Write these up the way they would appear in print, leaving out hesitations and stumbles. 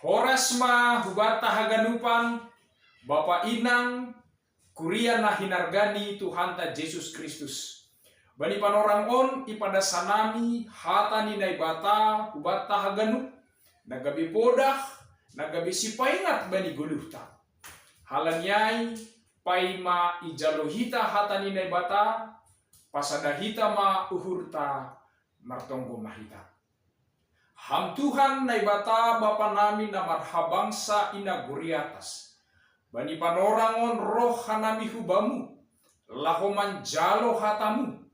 Horasma hubata haganupan Bapa Inang Kuria na hinargani Tuhanta Yesus Kristus. Bani panorang on ipada sanami hatani na ibata hubata haganu nagabi podah nagabi sipaingat bani guluhta. Halanyai paima ijalohita hatani na ibata pasadahita ma uhurta martonggo mahita. Ham Tuhan na ibata Bapa namin na marhabangsa ina guriatas. Bani panorangon roh hanami hubamu, lahoman jalo hatamu,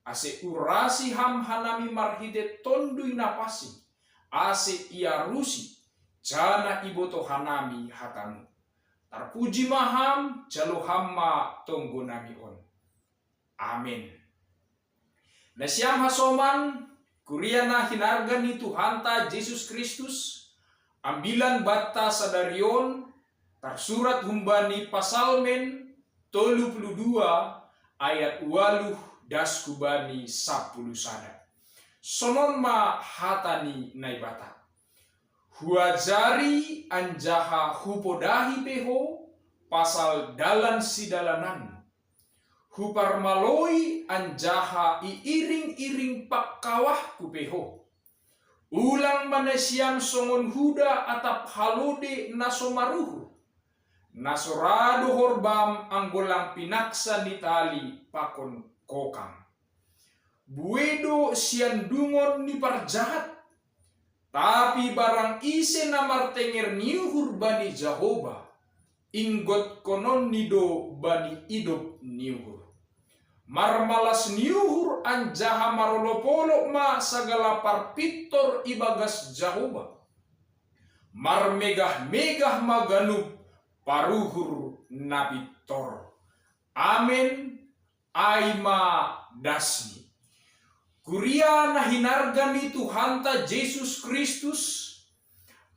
ase urasi ham hanami marhide tondui napasi, ase iarusi, jana iboto hanami hatamu. Tarpuji maham, jalo hamma tonggo nami on. Amin. Nasyam hasoman, kuriana hinargani Tuhanta Yesus Kristus, ambilan bata sadarion, tersurat humbani pasalmen 32 ayat 8 das kubani 10 sada. Sonon ma hatani naibata. Huajari anjaha hupodahi peho pasal dalan sidalanan. Huparmaloi anjaha iiring-iring pakkawah kupeho. Ulang manesiam songon huda atap halode nasomaruhu. Nasorado horbam anggolang pinaksa nitali pakon kokang. Buedo siandungon ni parjahat. Tapi barang ise namartenger niuhur bani Jahoba. Inggot konon nido bani idop niuhur. Marmalas niuhur anjaha marolopolo ma sagala parpitor ibagas Jahoba. Marmegah-megah maganub paruhur nabitor. Amen. Aima dasmi. Kuria na hinargani Tuhanta Yesus Kristus.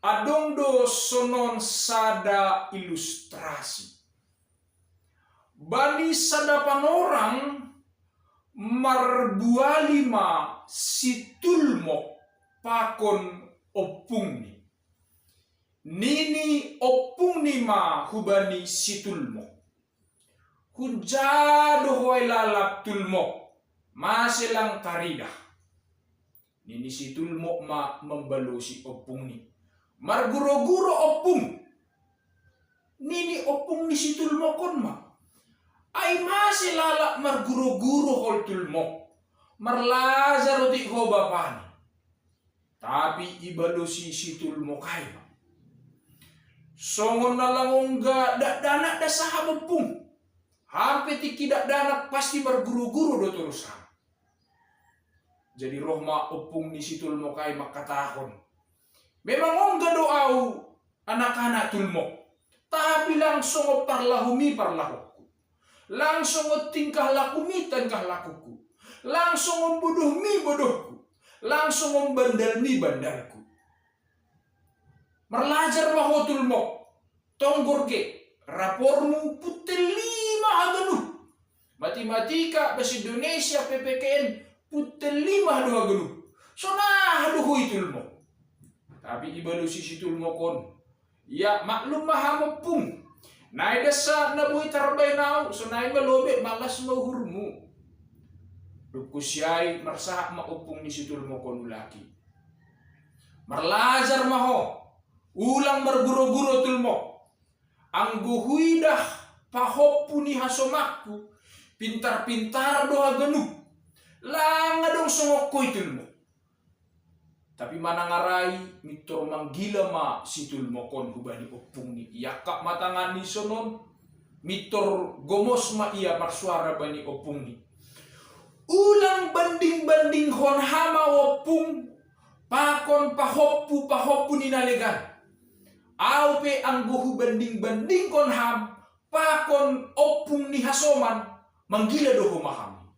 Adongdo sonon sada ilustrasi. Bani sada panorang marbualima situlmok pakon opungni. Nini opung nima hubani situlmo. Hujado hoy lalap tulmo. Maselang tarida. Nini situlmo ma membalusi opung ni. Marguro-guro opung. Nini opung ni situlmo kon ma. Ay maselala marguro-guro hol tulmo. Marlazaro di ho bapani. Tapi ibalusi situlmo kayo. Songon nalangong danak da sahabapung. Hampir tidak danak pasti berguru-guru do terusan. Jadi rohma opung ni situl mokai makatahon. Memang ongga doau anak-anak tulmo. Tapi langsung parlahumi parlahuku. Langsung tingkah lakumi tingkah lakuku. Langsung bodohmi bodohku. Langsung bandalmi bandalku. Merlajar mahotul mo, tonggorke, rapormu putel 5 aganu. Matematika bahasa Indonesia PPKN putel 5 aganu. So nah aduh itul mo. Tapi ibalusi situl mo kon. Ya maklum mahamopung. Naida sa nabuhi tarbay nao, so naay malobe malas mahurmu. Dukusyay marsahak maupung ni situl mo kon ulaki. Merlajar maho. Ulang berguro-guro tulmo. Ang guhuidah pahoppu ni hasomakku. Pintar-pintar doa genuk. Langa dong songokkoy tulmo. Tapi manangarai mitor manggila ma si tulmo kon hubani opung ni. Yakak matangan ni sonon. Mitor gomos ma iya marsuara bani opung ni. Ulang banding-banding hon hama opung. Pakon pahoppu ni nalegan. Aupe angguhu banding-banding kon ham, pakon opung ni hasoman, manggila doho maham.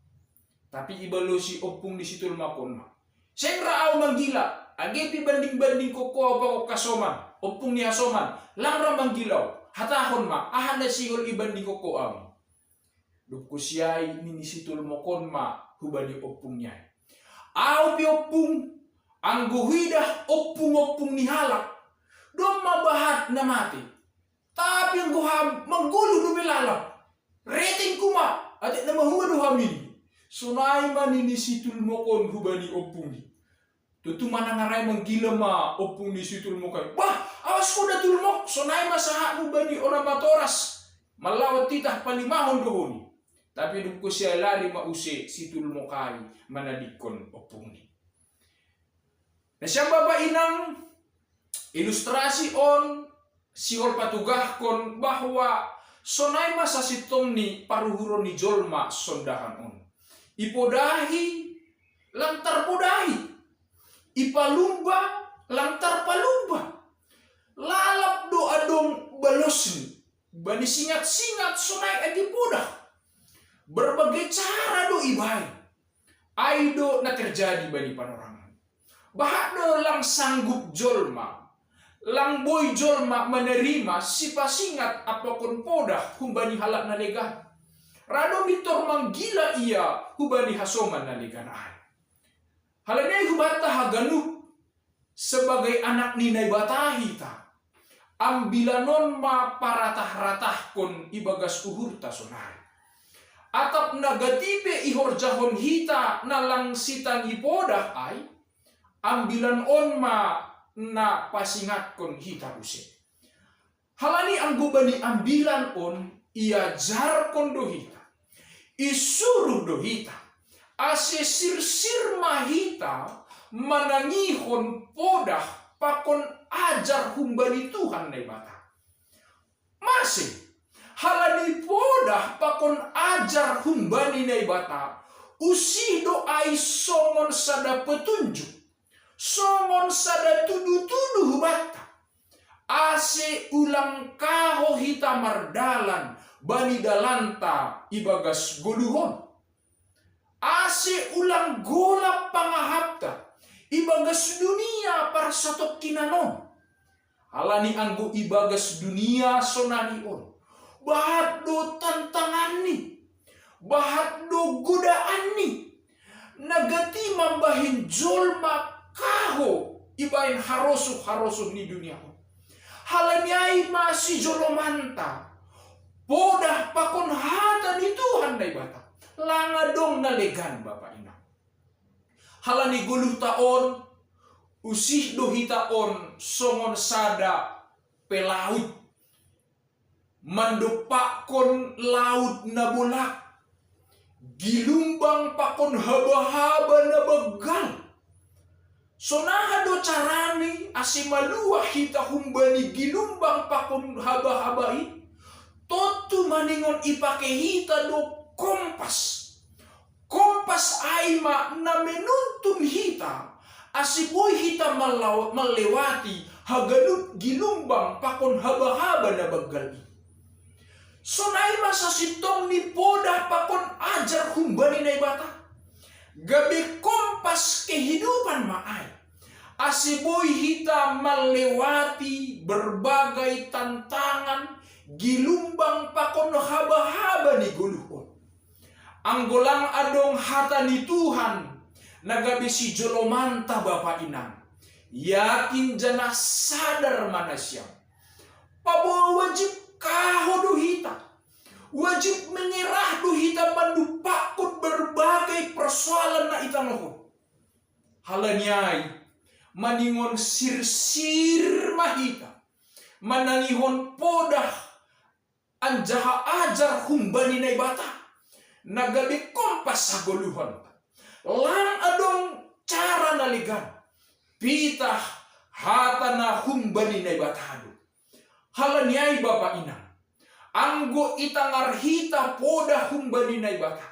Tapi ibalusi opung di situl makon ma. Sengra au manggila, agepi banding-banding koko apa kok kasoman, opung ni hasoman, langra manggilaw, hatahon ma, ahan na sigol ibanding koko am. Dukusyay ni situl makon ma, hubani opung niya. Aupe opung, angguhidah opung-opung ni halak. Dom mabahat na mati. Tapi ang guham, manggulo dumilalap. Rating kuma, adik na mahuwa duhamin. Sunay manini situl mo kon hubani opuni. Tutu manangaray manggila ma opuni situl mo kay. Bah, awas ko na tulmok. Sunay masaha hubani oramatoras. Malawat titah palimahon dohoni. Tapi dum ko siya lari mause situl mo kay manadikon opuni. Na siyang babainang ilustrasi on siol patugah kon bahwa sonay masasitong ni paruhuro ni Jolma sondahan on. Ipodahi lantar podahi. Ipalumba lantar palumba. Lalap do adong balosni. Bani singat-singat sonay adipodah. Berbagai cara do ibay. Ay do na terjadi bani panorangan. Bahak do lang sanggup Jolma. Lang boy Jolma menerima si pasingat apapun podah humbani halak na legan. Rado mitor manggila ia hubani hasoman na legan ay. Halanay hubata haganu sebagai anak ninay batahita. Ambilanon ma paratah-ratah kon ibagas uhurta sonay. Atap nagatipe ihorjahon hita na lang sitang ipodah ay. Ambilan on ma na pasingat kon hita use. Halani ang gubani ambilan on iajar kon dohita. Isuruh dohita. Ase sir mahita manangihon podah pakon ajar humbani Tuhan na bata. Masih halani podah pakon ajar humbani na bata. Usido ay songon sada petunjuk. Songon sada tudu-tudu bata. Ase ulang kaho hita mardalan bani dalanta ibagas goluhon. Ase ulang golap pangahapta ibagas dunia para satok kinanon. Halani anggo ibagas dunia sonanion. Bahat do tantangan ni. Bahat do godaan ni. Nagati mambahin Jolma kaho ibain harosuh ni dunia. Halanyai masih Jolomanta. Podah pakon hata ni Tuhan na ibata. Langadong nalegan Bapak Ina. Halani guluh taon. Usih dohita on songon sada pelaut. Mandopakon laut na bulak. Gilumbang pakon haba-haba na bagal. Sonaha do carani asimalua hita humbani gilumbang pakon haba-habai. Totu maningon ipake hita do kompas. Kompas aima na menuntun hita. Asiboy hita melewati hagalut gilumbang pakon haba-haba na bagal. Sonay masa sitong ni podah pakon ajar humbani na ibata. Gabi kompas kehidupan maay. Asiboy hita melewati berbagai tantangan gilumbang pakon haba-haba ni guluhon. Anggolang adong hata ni Tuhan nagabi si Jolomanta Bapak Inang. Yakin jana sadar mana siyang. Pabawa wajib kaho dohita. Wajib menyerah dohita mandupakut berbagai persoalan na itanohon. Halanyay maningon sir mahita. Manangihon podah anjaha ajar humbani na ibata. Nagabi kompas sa guluhan. Lang adong cara naligan. Pitah hata na humbani na ibatado. Halanyay Bapak Ina. Anggo itangar hita podah humbani na ibata.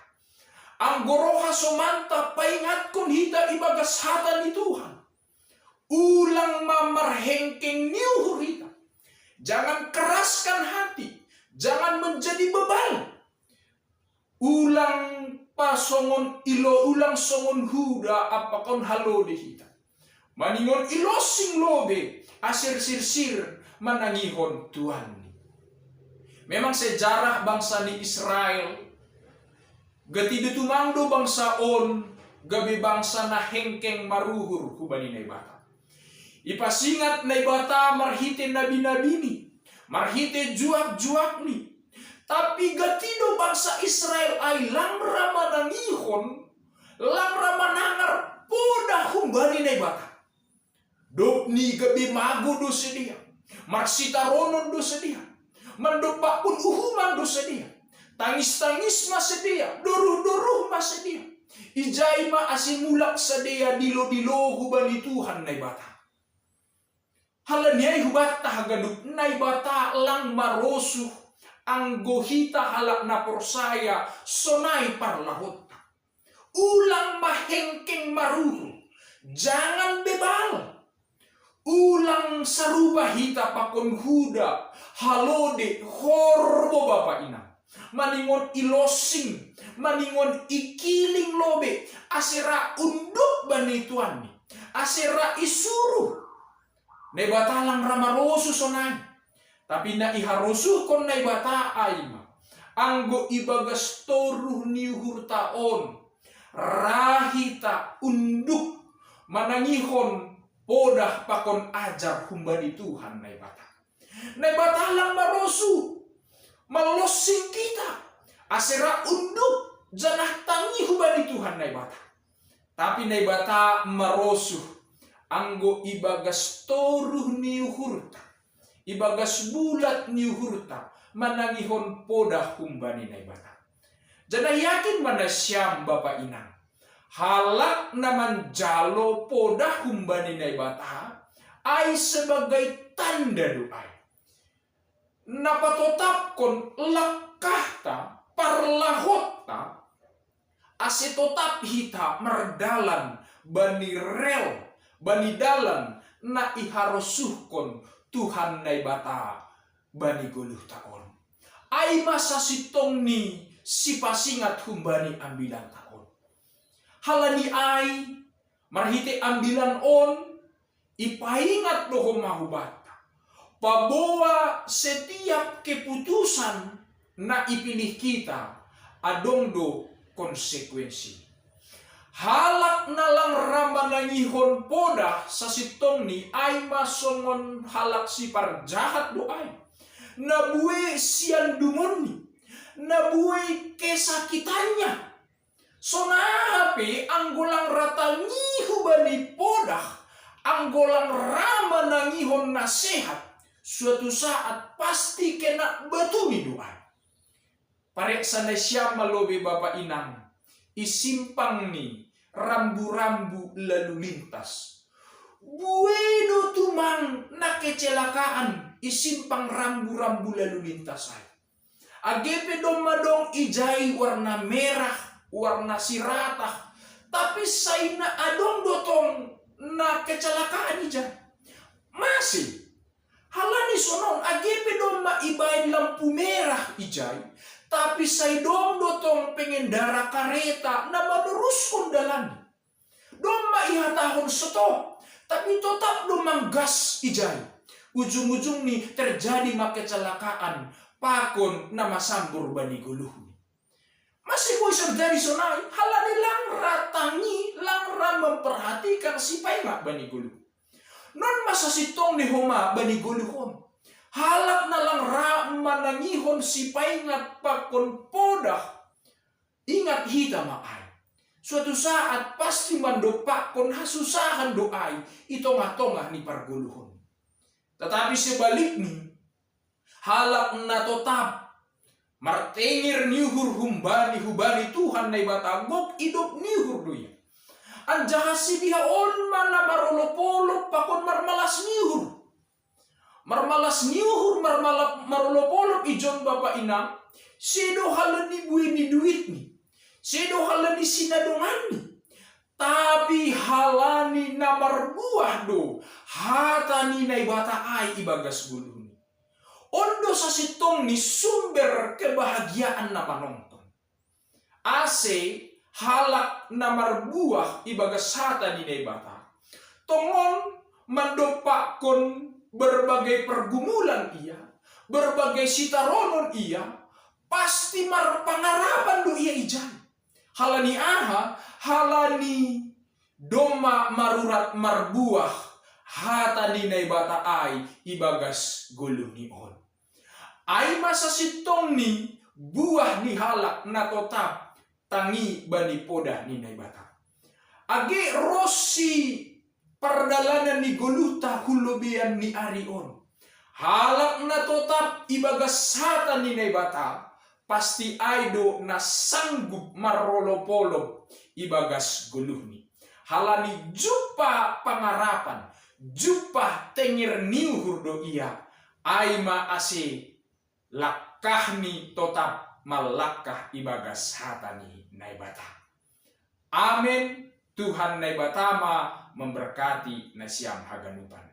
Anggo roha somanta paingat kon hita ibagas hata ni Tuhan. Ulang mamarhengkeng niuhur hita. Jangan keraskan hati. Jangan menjadi bebal. Ulang pasongon ilo ulang songon huda apakon halo dehita. Maningon ilosing lobe asir sir manangihon Tuhan. Memang sejarah bangsa ni Israel gati tumangdo bangsa on gabi bangsa na hengkeng maruhur hubani na ibata. Ipasingat na ibata marhite nabi-nabi ni, marhite juak-juak ni. Tapi gatido bangsa Israel ay langra manangihon, langra manangar poda humbani na ibata. Dop ni gabi mago do sedia, marsitaronon do sedia, mandopa pun uhuman do sedia, tangis-tangis mas sedia, doruh-doruh mas sedia. Ijay ma asimulak sedia dilo-dilo hubani Tuhan na ibata. Halanyay hubata hagadup na ibata lang marosuh ang gohita halak na porsaya sonay parlahot. Ulang mahengkeng maruho, jangan bebal. Ulang saruba hita pakon huda, halode horbo bapa ina. Maningon ilosing, maningon ikiling lobe, asira unduk bani tuan ni, asira isuruh. Naibatalang ramarosu sonay, tapi na iharosu kon naibata ayma. Anggo ibagas toruh niuhur taon, rahita unduk manangihon podah pakon ajar humbani Tuhan naibata. Naibatalang marosu, malosing kita, asira unduk janah tangi humbani Tuhan naibata. Tapi naibata marosu, anggo ibagas toruh niuhurta, ibagas bulat niuhurta, manangihon podah humbani naibata. Jana yakin mana syam bapa inang, halak naman jalo podah humbani naibata, ay sebagai tanda doa. Napatotapkon lakahta, parlahota, asetotap hita merdalan bani rel, bani dalan na iharosuhkon Tuhan naibata bani guluh taon. Ay masa sitong ni sipasingat humbani ambilan taon. Halani ay marhite ambilan on, ipaingat doho mahubata. Pabawa setiap keputusan na ipilih kita, adong do konsekuensi. Halak nalang ramanangihon podah sa sitong ni ay masongon halak si parjahat do ay. Nabuhay siyan dumon ni, nabuhay kesakitannya. So nahapi ang golang ratangiho ba ni podah, ang golang ramanangihon na sehat, suatu saat pasti kena batu ni do ay. Pare sanay siya malobe bapa inang, isimpang ni rambu-rambu lalu lintas. Bueno tumang na kecelakaan, isimpang rambu-rambu lalu lintas ay. Agepe domadong ijay warna merah, warna siratah, tapi say na adong dotong na kecelakaan ijay. Masih halani sonon agepe dom maibay lampu merah ijay, tapi say dom dotong pengendara kareta na maduruskon dalan. Dom maihatahon seto, tapi tetap dom manggas ijay. Ujung-ujung ni terjadi makecelakaan, pakon na masambur bani guluh. Masih boy terjadi sonai, halani lang ratangi, lang memperhatikan si painga bani guluh. Non masa sitong ni homa bani guluhon. Halak na lang manangihon si paingat pakon podah. Ingat hita maay. Suatu saat pasti mandopakon hasusahan doay. Itong-atongah ni parguluhon. Tetapi sebaliknya, halak na totap. Martengir niuhur hubani Tuhan na ibatagok idop niuhur duya. Anjahasi dia on mana marolopolop pakon marmalas niuhur. Marmalas niuhur marolopolop ijon bapa inang. Sedo halani buini duit ni. Sedo halani sinadongan ni. Tapi halani namar buah do. Hatani na ibata ay ibagas bulu ni. Ondo sa sitong ni sumber kebahagiaan na panonton. Ase halak na marbuah ibagas hata ni naibata. Tongon mandopakon berbagai pergumulan ia, berbagai sitaronon ia, pasti marpangarapan do ia ijan. Halani aha, halani doma marurat marbuah, hata ni naibata ay ibagas guluh ni on. Ay masasitong ni buah ni halak na totap tangi bani podah ni naibata. Agi rosi perdalanan ni goluta hulubian ni arion. Halak na totap ibagas hata ni naibata. Pasti aido na sanggup marolopolo ibagas guluh ni. Halani jupa pangarapan, jupa tengir niuhur do ia, aima ase lakah ni totap malakah ibagas hatani naibata. Amin. Tuhan naibatama memberkati nasiam haganupan.